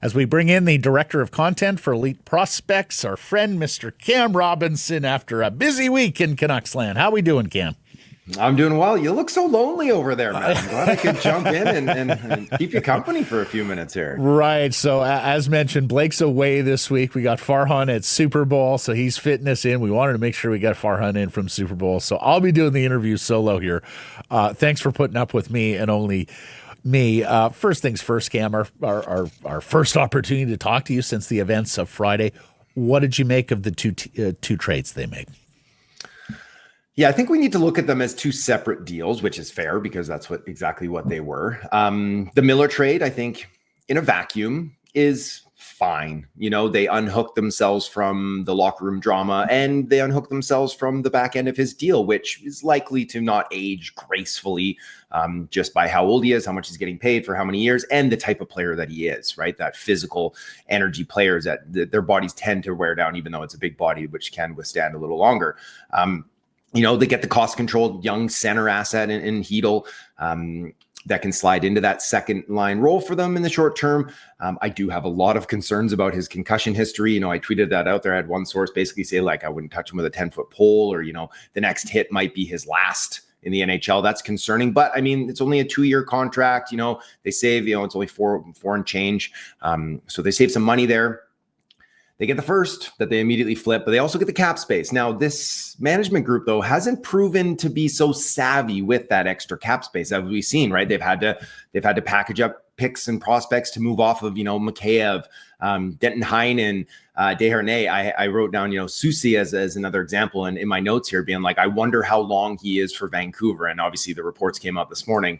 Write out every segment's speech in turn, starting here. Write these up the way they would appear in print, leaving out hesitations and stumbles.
as we bring in the director of content for Elite Prospects, our friend, Mr. Cam Robinson, after a busy week in Canucks land. How we doing, Cam? I'm doing well. You look so lonely over there, man. I'm glad I could jump in and keep you company for a few minutes here. Right. So as mentioned, Blake's away this week. We got Farhan at Super Bowl, so he's fitting us in. We wanted to make sure we got Farhan in from Super Bowl. So I'll be doing the interview solo here. Thanks for putting up with me and only me. First things first, Cam, our first opportunity to talk to you since the events of Friday. What did you make of the two trades they made? Yeah, I think we need to look at them as two separate deals, which is fair because that's exactly what they were. The Miller trade, I think, in a vacuum is fine. You know, they unhooked themselves from the locker room drama and they unhooked themselves from the back end of his deal, which is likely to not age gracefully just by how old he is, how much he's getting paid for how many years, and the type of player that he is, right? That physical energy players that their bodies tend to wear down, even though it's a big body, which can withstand a little longer. You know, they get the cost-controlled young center asset in Hedl that can slide into that second line role for them in the short term. I do have a lot of concerns about his concussion history. You know, I tweeted that out there. I had one source basically say, like, I wouldn't touch him with a 10-foot pole, or, you know, the next hit might be his last in the NHL. That's concerning. But, I mean, it's only a 2-year contract. You know, they save, you know, it's only four and change. So they save some money there. They get the first that they immediately flip, but they also get the cap space. Now, this management group, though, hasn't proven to be so savvy with that extra cap space, as we've seen, right? They've had to package up picks and prospects to move off of, you know, Mikheyev, Denton Heinen, Desharnais. I wrote down, you know, Susi as another example, and in my notes here, being like, I wonder how long he is for Vancouver. And obviously, the reports came out this morning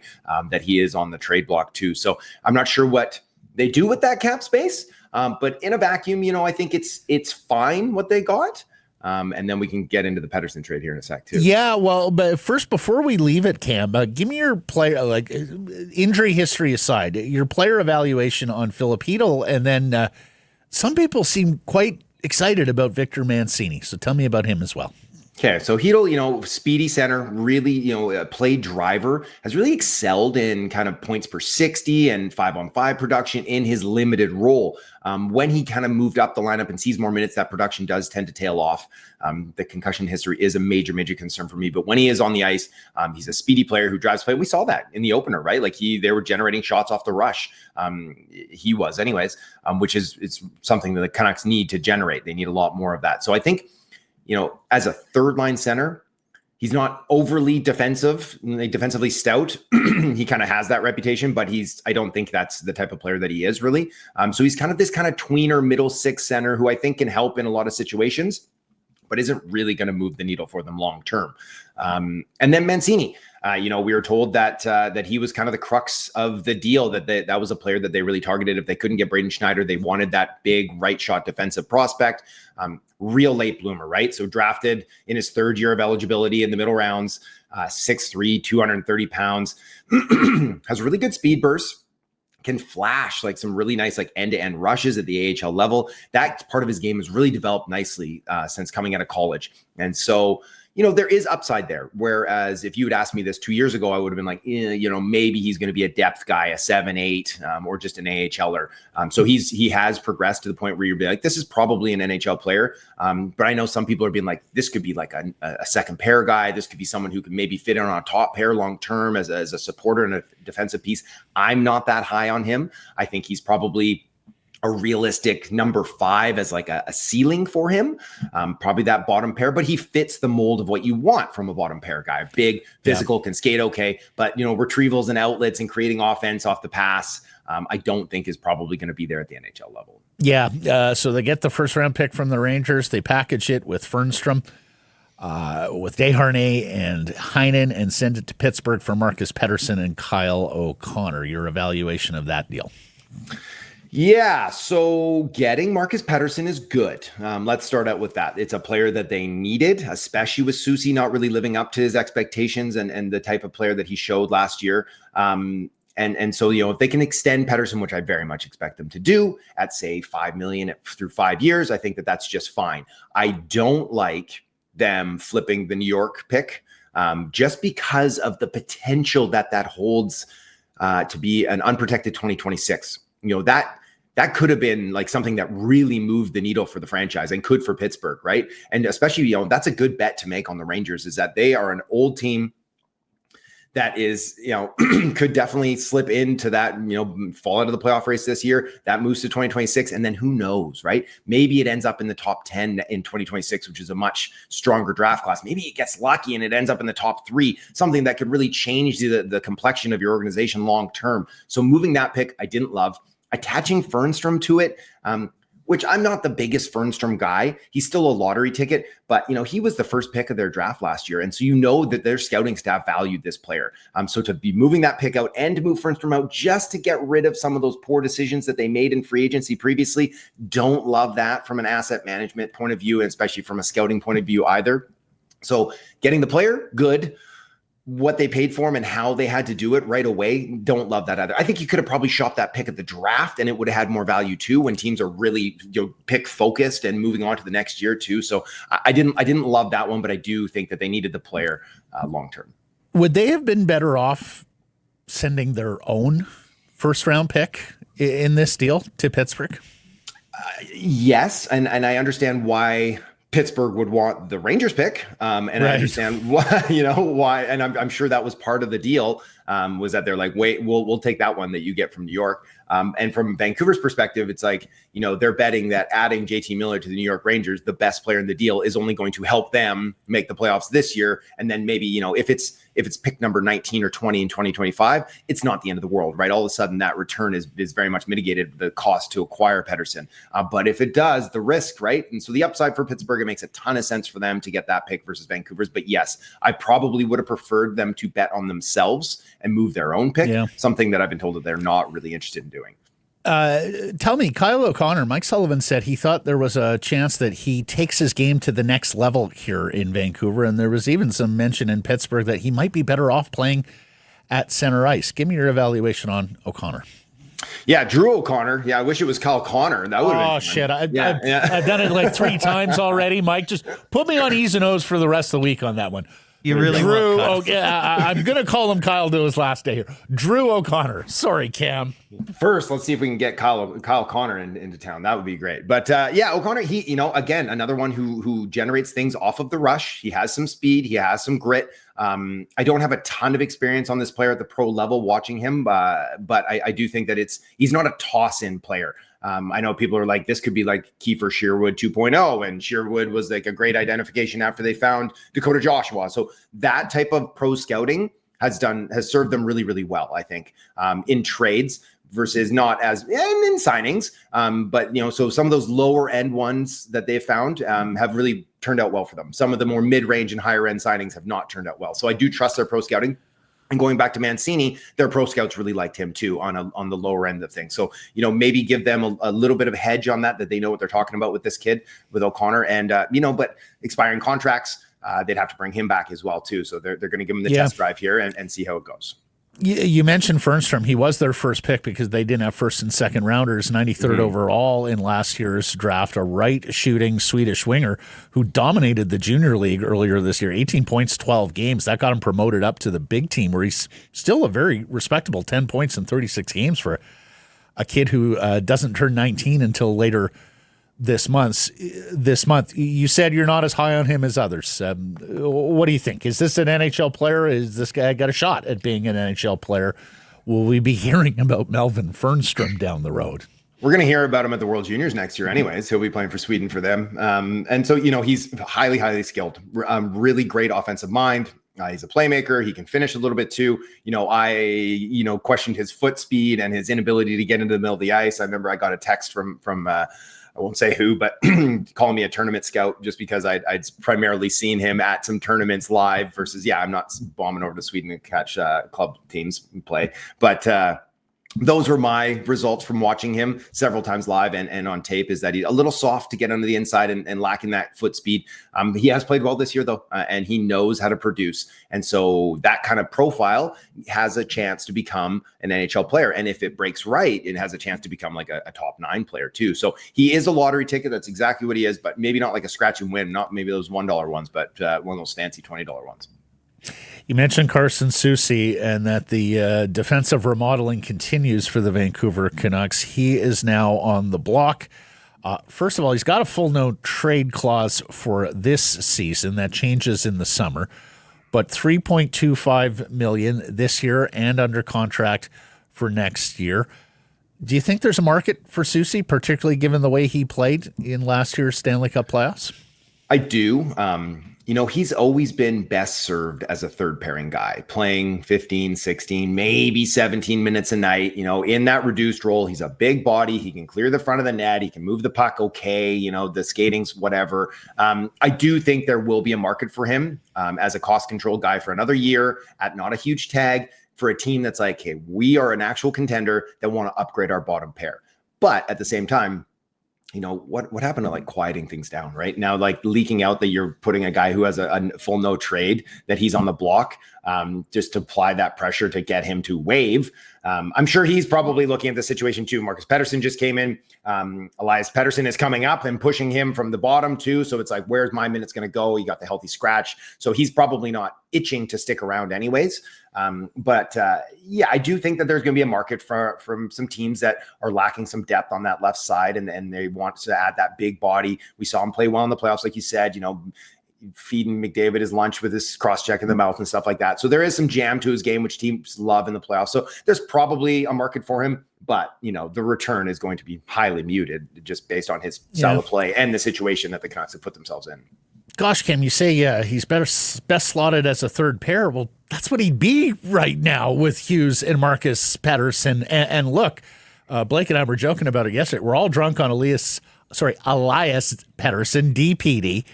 that he is on the trade block too. So I'm not sure what they do with that cap space. But in a vacuum, you know, I think it's fine what they got. And then we can get into the Pettersson trade here in a sec too. Yeah, well, but first, before we leave it, Cam, give me your player, like injury history aside, your player evaluation on Filip Hedl, and then some people seem quite excited about Victor Mancini. So tell me about him as well. Okay, so Hedl, you know, speedy center, really, you know, play driver, has really excelled in kind of points per 60 and 5-on-5 production in his limited role. When he kind of moved up the lineup and sees more minutes, that production does tend to tail off. The concussion history is a major concern for me. But when he is on the ice, he's a speedy player who drives play. We saw that in the opener, right? Like they were generating shots off the rush. He was anyways, which is it's something that the Canucks need to generate. They need a lot more of that. So I think, you know, as a third line center, he's not overly defensively stout. He kind of has that reputation, but I don't think that's the type of player that he is really. So he's kind of this kind of tweener middle six center who I think can help in a lot of situations, but isn't really going to move the needle for them long term. And then Mancini, you know, we were told that he was kind of the crux of the deal, that was a player that they really targeted. If they couldn't get Braden Schneider, they wanted that big right shot defensive prospect, real late bloomer, right? So drafted in his third year of eligibility in the middle rounds, 6'3", 230 pounds, has really good speed bursts, can flash like some really nice like end-to-end rushes at the AHL level. That part of his game has really developed nicely since coming out of college. And so, you know, there is upside there. Whereas if you had asked me this 2 years ago, I would have been like, you know, maybe he's going to be a depth guy, a 7-8, or just an AHLer. So he has progressed to the point where you'd be like, this is probably an NHL player. But I know some people are being like, this could be like a second pair guy. This could be someone who could maybe fit in on a top pair long term as a supporter and a defensive piece. I'm not that high on him. I think he's probably a realistic number 5 as like a ceiling for him, probably that bottom pair, but he fits the mold of what you want from a bottom pair guy. Big, physical, can skate okay, but you know, retrievals and outlets and creating offense off the pass, I don't think is probably going to be there at the NHL level. Yeah, so they get the first round pick from the Rangers. They package it with Fernstrom, with Desharnais and Heinen, and send it to Pittsburgh for Marcus Pettersson and Kyle O'Connor. Your evaluation of that deal? Yeah, so getting Marcus Pettersson is good. Let's start out with that. It's a player that they needed, especially with Susi not really living up to his expectations and the type of player that he showed last year. And so, you know, if they can extend Pettersson, which I very much expect them to do, at say $5 million through 5 years, I think that's just fine. I don't like them flipping the New York pick just because of the potential that holds to be an unprotected 2026. You know, that that could have been like something that really moved the needle for the franchise and could for Pittsburgh, right? And especially, that's a good bet to make on the Rangers, is that they are an old team that is, could definitely slip into that, fall out of the playoff race this year. That moves to 2026. And then who knows, right? Maybe it ends up in the top 10 in 2026, which is a much stronger draft class. Maybe it gets lucky and it ends up in the top 3, something that could really change the complexion of your organization long term. So moving that pick, I didn't love. Attaching Fernstrom to it, which I'm not the biggest Fernstrom guy. He's still a lottery ticket, but he was the first pick of their draft last year. And so that their scouting staff valued this player. So to be moving that pick out and to move Fernstrom out just to get rid of some of those poor decisions that they made in free agency previously, don't love that from an asset management point of view, and especially from a scouting point of view either. So getting the player, good. What they paid for him and how they had to do it right away, don't love that either. I think you could have probably shopped that pick at the draft and it would have had more value too, when teams are really pick focused and moving on to the next year too. So I didn't love that one, but I do think that they needed the player long term. Would they have been better off sending their own first round pick in this deal to Pittsburgh? Yes, and I understand why Pittsburgh would want the Rangers pick. And right. I understand why, why. And I'm sure that was part of the deal, was that they're like, wait, we'll take that one that you get from New York. And from Vancouver's perspective, it's like, they're betting that adding JT Miller to the New York Rangers, the best player in the deal, is only going to help them make the playoffs this year. And then maybe, if it's pick number 19 or 20 in 2025, it's not the end of the world, right? All of a sudden that return is very much mitigated, the cost to acquire Pettersson. But if it does, the risk, right? And so the upside for Pittsburgh, it makes a ton of sense for them to get that pick versus Vancouver's. But yes, I probably would have preferred them to bet on themselves and move their own pick, something that I've been told that they're not really interested in doing. Tell me, Kyle O'Connor, Mike Sullivan said he thought there was a chance that he takes his game to the next level here in Vancouver. And there was even some mention in Pittsburgh that he might be better off playing at center ice. Give me your evaluation on O'Connor. Yeah, Drew O'Connor. Yeah, I wish it was Kyle Connor. That would have been shit. I've done it like 3 times already. Mike, just put me on E's and O's for the rest of the week on that one. You really Drew, I'm going to call him Kyle to his last day here. Drew O'Connor. Sorry, Cam. First, let's see if we can get Kyle Connor into town. That would be great. But O'Connor, he, again, another one who generates things off of the rush. He has some speed. He has some grit. I don't have a ton of experience on this player at the pro level watching him, but I do think that he's not a toss-in player. I know people are like, this could be like Kiefer Sherwood 2.0, and Sherwood was like a great identification after they found Dakota Joshua. So that type of pro scouting has served them really, really well, I think, in trades versus not as in signings. But so some of those lower end ones that they've found have really turned out well for them. Some of the more mid-range and higher end signings have not turned out well. So I do trust their pro scouting. And going back to Mancini, their pro scouts really liked him too on the lower end of things. So, maybe give them a little bit of a hedge on that they know what they're talking about with this kid, with O'Connor. And, but expiring contracts, they'd have to bring him back as well too. So they're going to give him the test drive here and see how it goes. You mentioned Fernstrom. He was their first pick because they didn't have first and second rounders. 93rd overall in last year's draft, a right-shooting Swedish winger who dominated the junior league earlier this year. 18 points, 12 games. That got him promoted up to the big team, where he's still a very respectable 10 points in 36 games for a kid who doesn't turn 19 until later this month. You said you're not as high on him as others. What do you think? Is this an NHL player? Is this guy got a shot at being an NHL player? Will we be hearing about Melvin Fernstrom down the road? We're going to hear about him at the World Juniors next year anyways. He'll be playing for Sweden for them. And so, he's highly, highly skilled, really great offensive mind. He's a playmaker. He can finish a little bit too. I questioned his foot speed and his inability to get into the middle of the ice. I remember I got a text from I won't say who, but calling me a tournament scout just because I'd primarily seen him at some tournaments live versus, I'm not bombing over to Sweden to catch club teams play. But those were my results from watching him several times live and on tape, is that he's a little soft to get under the inside and lacking that foot speed. He has played well this year though, and he knows how to produce. And so that kind of profile has a chance to become an NHL player. And if it breaks right, it has a chance to become like a top 9 player too. So he is a lottery ticket. That's exactly what he is, but maybe not like a scratch and win, not maybe those $1 ones, but one of those fancy $20 ones. You mentioned Carson Soucy and that the defensive remodeling continues for the Vancouver Canucks. He is now on the block. First of all, he's got a full no trade clause for this season. That changes in the summer. But $3.25 million this year and under contract for next year. Do you think there's a market for Susi, particularly given the way he played in last year's Stanley Cup playoffs? I do. He's always been best served as a third pairing guy, playing 15, 16, maybe 17 minutes a night. In that reduced role, he's a big body. He can clear the front of the net. He can move the puck okay. The skating's whatever. I do think there will be a market for him as a cost control guy for another year at not a huge tag for a team that's like, hey, we are an actual contender that want to upgrade our bottom pair. But at the same time, what happened to like quieting things down right now, like leaking out that you're putting a guy who has a full no trade, that he's on the block, just to apply that pressure to get him to waive. I'm sure he's probably looking at the situation too. Marcus Pettersson just came in. Elias Pettersson is coming up and pushing him from the bottom too. So it's like, where's my minutes going to go? He got the healthy scratch. So he's probably not itching to stick around anyways. But I do think that there's going to be a market from some teams that are lacking some depth on that left side, and they want to add that big body. We saw him play well in the playoffs, like you said, feeding McDavid his lunch with his cross check in the mouth and stuff like that. So there is some jam to his game, which teams love in the playoffs. So there's probably a market for him, but the return is going to be highly muted just based on his style of play and the situation that the Canucks have put themselves in. Gosh, Cam, you say he's best slotted as a third pair. Well, that's what he'd be right now with Hughes and Marcus Pettersson. And look, Blake and I were joking about it yesterday. We're all drunk on Elias Pettersson, DPD.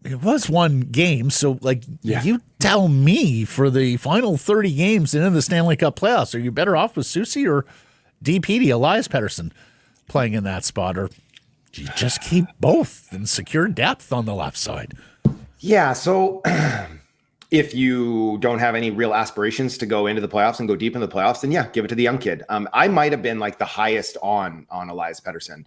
It was one game, so you tell me, for the final 30 games and in the Stanley Cup playoffs, are you better off with Susi or DPD, Elias Pettersson, playing in that spot, or do you just keep both and secure depth on the left side? Yeah, so if you don't have any real aspirations to go into the playoffs and go deep in the playoffs, then give it to the young kid. I might have been like the highest on Elias Pettersson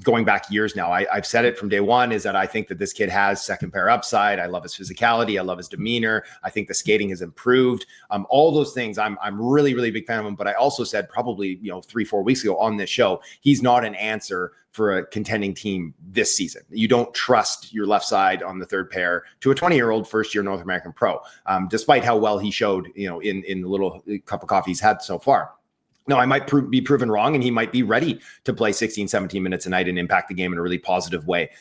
going back years now. I've said it from day one, is that I think that this kid has second pair upside. I love his physicality. I love his demeanor. I think the skating has improved. All those things, I'm really, really big fan of him. But I also said probably 3-4 weeks ago on this show, he's not an answer for a contending team this season. You don't trust your left side on the third pair to a 20-year-old first-year North American pro, despite how well he showed, in the little cup of coffee he's had so far. No, I might be proven wrong, and he might be ready to play 16, 17 minutes a night and impact the game in a really positive way.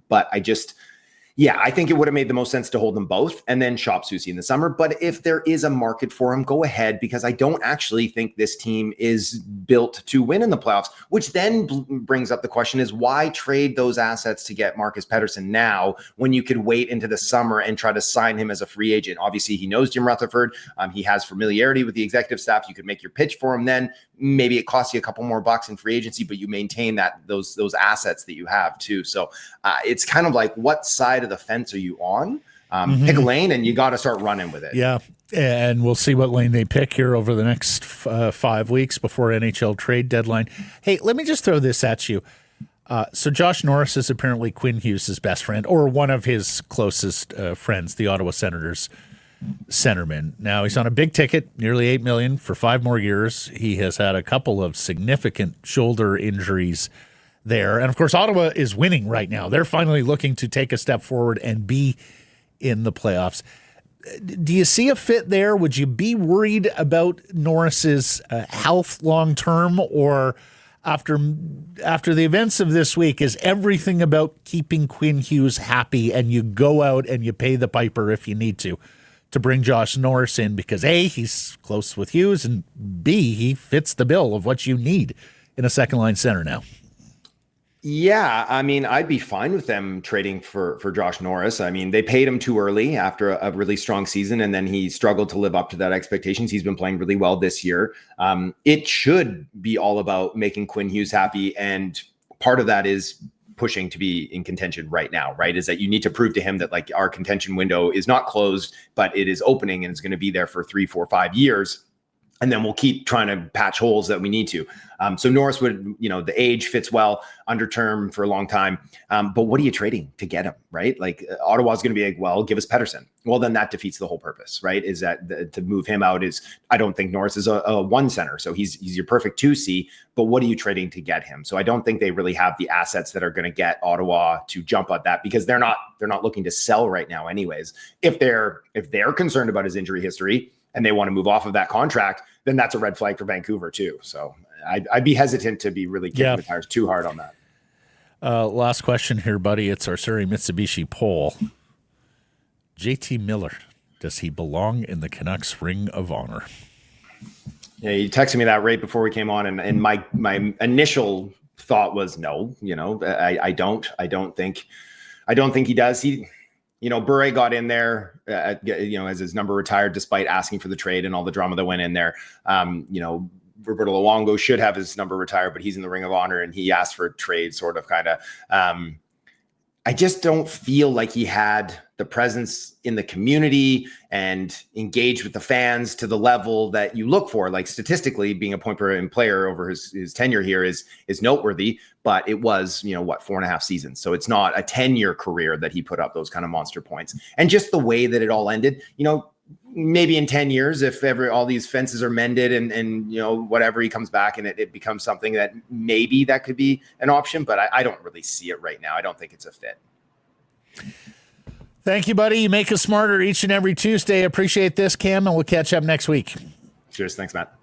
But I think it would have made the most sense to hold them both and then shop Susi in the summer. But if there is a market for him, go ahead, because I don't actually think this team is built to win in the playoffs, which then brings up the question is, why trade those assets to get Marcus Pettersson now when you could wait into the summer and try to sign him as a free agent? Obviously, he knows Jim Rutherford. He has familiarity with the executive staff. You could make your pitch for him then. Maybe it costs you a couple more bucks in free agency, but you maintain those assets that you have too. So it's kind of like, what side of the fence are you on? Pick a lane, and you got to start running with it. Yeah, and we'll see what lane they pick here over the next 5 weeks before NHL trade deadline. Hey, let me just throw this at you. So Josh Norris is apparently Quinn Hughes' best friend, or one of his closest friends, the Ottawa Senators centerman. Now he's on a big ticket, nearly $8 million for 5 more years. He has had a couple of significant shoulder injuries there. And of course, Ottawa is winning right now. They're finally looking to take a step forward and be in the playoffs. Do you see a fit there? Would you be worried about Norris's health long term, or after the events of this week, is everything about keeping Quinn Hughes happy and you go out and you pay the piper if you need to bring Josh Norris in because A, he's close with Hughes, and B, he fits the bill of what you need in a second line center now? Yeah, I mean, I'd be fine with them trading for Josh Norris. I mean, they paid him too early after a really strong season, and then he struggled to live up to that expectations. He's been playing really well this year. It should be all about making Quinn Hughes happy, and part of that is pushing to be in contention right now, right? Is that you need to prove to him that like our contention window is not closed, but it is opening and it's going to be there for 3, 4, 5 years. and then we'll keep trying to patch holes that we need to. So Norris would, the age fits well, under term for a long time. But what are you trading to get him, right? Like Ottawa's going to be like, well, give us Pettersson. Well, then that defeats the whole purpose, right? Is that to move him out is, I don't think Norris is a one center. So he's your perfect 2C, but what are you trading to get him? So I don't think they really have the assets that are going to get Ottawa to jump at that, because they're not looking to sell right now anyways. If they're concerned about his injury history and they want to move off of that contract, then that's a red flag for Vancouver too. So I'd be hesitant to be really kicking the tires too hard on that. Last question here, buddy. It's our Surrey Mitsubishi poll. JT Miller, does he belong in the Canucks Ring of Honor? Yeah, you texted me that right before we came on, and my initial thought was no. I don't think he does. Bure got in there, as his number retired, despite asking for the trade and all the drama that went in there. Roberto Luongo should have his number retired, but he's in the Ring of Honor and he asked for a trade, I just don't feel like he had the presence in the community and engaged with the fans to the level that you look for. Like statistically, being a point per game player over his tenure here is noteworthy, but it was, 4.5 seasons. So it's not a 10-year career that he put up those kind of monster points. And just the way that it all ended, maybe in 10 years, if all these fences are mended and whatever, he comes back and it becomes something that maybe that could be an option, but I don't really see it right now. I don't think it's a fit. Thank you, buddy. You make us smarter each and every Tuesday. Appreciate this, Cam, and we'll catch up next week. Cheers. Thanks, Matt.